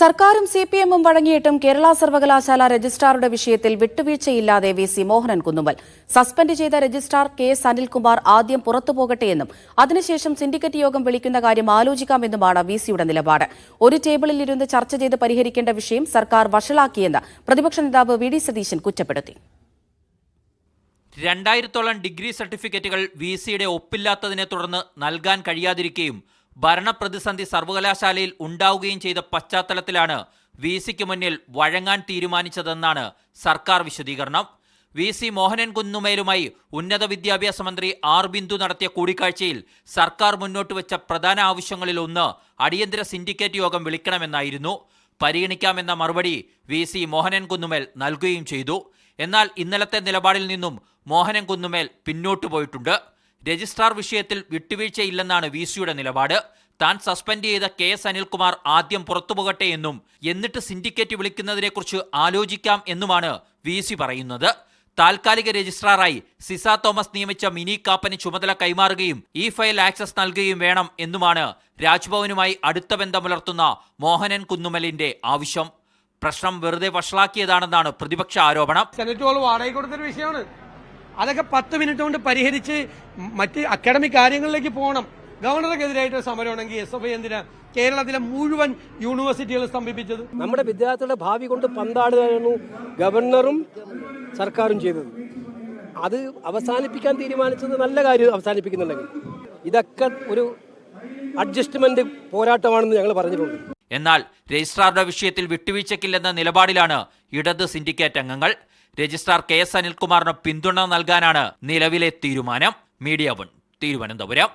സർക്കാരും സിപിഎമ്മും വഴങ്ങിയിട്ടും കേരള സർവകലാശാല രജിസ്ട്രാറുടെ വിഷയത്തിൽ വിട്ടുവീഴ്ചയില്ലാതെ വി.സി. മോഹനൻ കുന്നുമ്മൽ. സസ്പെൻഡ് ചെയ്ത രജിസ്ട്രാർ കെ.എസ്. അനിൽകുമാർ ആദ്യം പുറത്തുപോകട്ടെയെന്നും അതിനുശേഷം സിൻഡിക്കേറ്റ് യോഗം വിളിക്കുന്ന കാര്യം ആലോചിക്കാമെന്നുമാണ് വി.സിയുടെ നിലപാട്. ഒരു ടേബിളിൽ ഇരുന്ന് ചർച്ച ചെയ്ത് പരിഹരിക്കേണ്ട വിഷയം സർക്കാർ വഷളാക്കിയെന്ന് പ്രതിപക്ഷ നേതാവ് വി.ഡി. സതീശൻ കുറ്റപ്പെടുത്തി. 2000-ഓളം ഡിഗ്രി സർട്ടിഫിക്കറ്റുകൾ വി.സിയുടെ ഒപ്പില്ലാത്തതിനെ തുടർന്ന് നൽകാൻ കഴിയാതിരിക്കുകയും ഭരണപ്രതിസന്ധി സർവകലാശാലയിൽ ഉണ്ടാവുകയും ചെയ്ത പശ്ചാത്തലത്തിലാണ് വി.സിക്ക് മുന്നിൽ വഴങ്ങാൻ തീരുമാനിച്ചതെന്നാണ് സർക്കാർ വിശദീകരണം. വി.സി. മോഹനൻ കുന്നുമേലുമായി ഉന്നത വിദ്യാഭ്യാസ മന്ത്രി ആർ. ബിന്ദു നടത്തിയ കൂടിക്കാഴ്ചയിൽ സർക്കാർ മുന്നോട്ട് വെച്ച പ്രധാന ആവശ്യങ്ങളിലൊന്ന് അടിയന്തര സിൻഡിക്കേറ്റ് യോഗം വിളിക്കണമെന്നായിരുന്നു. പരിഗണിക്കാമെന്ന മറുപടി വി.സി. മോഹനൻ കുന്നുമേൽ നൽകുകയും ചെയ്തു. എന്നാൽ ഇന്നലത്തെ നിലപാടിൽ നിന്നും മോഹനൻ കുന്നുമേൽ പിന്നോട്ടു പോയിട്ടുണ്ട്. രജിസ്ട്രാർ വിഷയത്തിൽ വിട്ടുവീഴ്ചയില്ലെന്നാണ് വി.സിയുടെ നിലപാട്. താൻ സസ്പെൻഡ് ചെയ്ത കെ.എസ്. അനിൽകുമാർ ആദ്യം പുറത്തുപോകട്ടെ എന്നും എന്നിട്ട് സിൻഡിക്കേറ്റ് വിളിക്കുന്നതിനെക്കുറിച്ച് ആലോചിക്കാം എന്നുമാണ് വി.സി പറയുന്നത്. താൽക്കാലിക രജിസ്ട്രാറായി സിസ തോമസ് നിയമിച്ച മിനി കാപ്പന് ചുമതല കൈമാറുകയും ഈ ഫയൽ ആക്സസ് നൽകുകയും വേണം എന്നുമാണ് രാജ്ഭവനുമായി അടുത്ത ബന്ധം പുലർത്തുന്ന മോഹനൻ കുന്നുമലിന്റെ ആവശ്യം. പ്രശ്നം വെറുതെ വഷളാക്കിയതാണെന്നാണ് പ്രതിപക്ഷ ആരോപണം. സെനറ്റ് ഹോൾ വാടകയ്ക്ക് കൊടുത്തൊരു വിഷയമാണ്. അതൊക്കെ 10 മിനിറ്റ് കൊണ്ട് പരിഹരിച്ച് മറ്റ് അക്കാഡമിക് കാര്യങ്ങളിലേക്ക് പോകണം. ഗവർണർക്കെതിരായിട്ട് സമരമാണെങ്കിൽ SFI എന്തിനാ കേരളത്തിലെ മുഴുവൻ യൂണിവേഴ്സിറ്റികളും സ്തംഭിപ്പിച്ചത്? നമ്മുടെ വിദ്യാർത്ഥികളുടെ ഭാവി കൊണ്ട് പന്താടുകയായിരുന്നു ഗവർണറും സർക്കാരും ചെയ്തത്. അത് അവസാനിപ്പിക്കാൻ തീരുമാനിച്ചത് നല്ല കാര്യം അവസാനിപ്പിക്കുന്നുണ്ടെങ്കിൽ ഇതൊക്കെ ഒരു അഡ്ജസ്റ്റ്മെന്റ് പോരാട്ടമാണെന്ന് ഞങ്ങൾ പറഞ്ഞിട്ടുണ്ട്. എന്നാൽ രജിസ്ട്രാറുടെ വിഷയത്തിൽ വിട്ടുവീഴ്ചയ്ക്കില്ലെന്ന നിലപാടിലാണ് ഇടത് സിൻഡിക്കേറ്റ് അംഗങ്ങൾ. Registrar KS. അനിൽകുമാറിന് പിന്തുണ നൽകാനാണ് നിലവിലെ തീരുമാനം. മീഡിയ 1 തിരുവനന്തപുരം.